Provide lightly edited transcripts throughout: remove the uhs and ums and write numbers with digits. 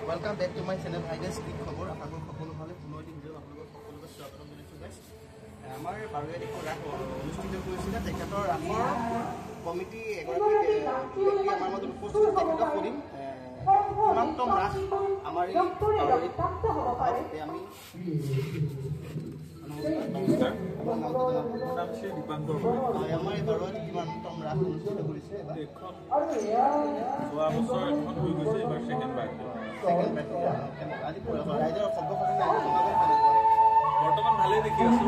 Welcome back to my channel. Hi guys, কি খবৰ আপোনালোকৰ সকলো ভালে পুনৰ দিন দিন আপোনালোকৰ সকলোকে স্বাগতম জনাইছো গাইস। আমাৰ বাৰুৱাৰী ৰাস অনুষ্ঠিত কৰিছিল তেখেতৰ ৰাসৰ কমিটি এগৰাকী ব্যক্তি আমাৰ মাজত উপস্থিত তেখেতক কৰিম কিমানতম ৰাস আমাৰ এই বাৰুৱাৰীত প্ৰাপ্ত হ'ব পাৰে আমি নমস্কাৰ আমাৰ নাম শ্ৰী দীপাংকৰ আমাৰ এই বাৰুৱাৰীত কিমানতম ৰাস অনুষ্ঠিত কৰিছে এখন যোৱা বছৰ এখন হৈ গৈছে এবাৰ সেকেন্ড বাৰ আজি ৰাইজৰ সৰ্বসাধাৰণ বৰ্তমান ভালেই দেখি আছো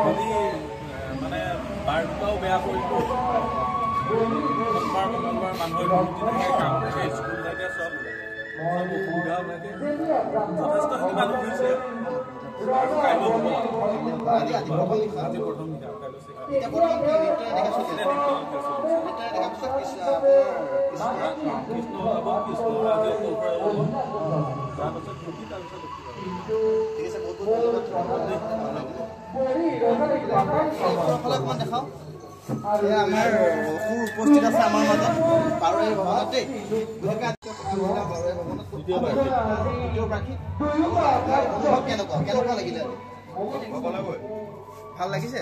যদি মানে বাৰটাও বেয়া কৰিলো সোমবাৰ মঙ্গলবাৰ মানুহৰ কাম থাকে স্কুল থাকে সব অসুবিধা থাকে যথেষ্টখিনি মানুহ হৈছে আৰু কাইলৈ হ'ব আজি প্ৰথম নিশা দেখাও আমাৰ উপস্থিত আছে আমাৰ মাজত বাৰুৱাৰী ভৱনতে কেনেকুৱা লাগিলে ভাল লাগিছে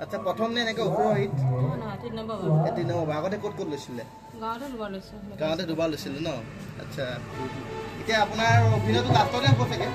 আচ্ছা প্ৰথম নে এনেকৈ উপহিত আগতে ক'ত ক'ত লৈছিলে গাঁৱতে দুবাৰ লৈছিলে ন আচ্ছা এতিয়া আপোনাৰ অভিনয়টো লাষ্টতে হ'ব চাগে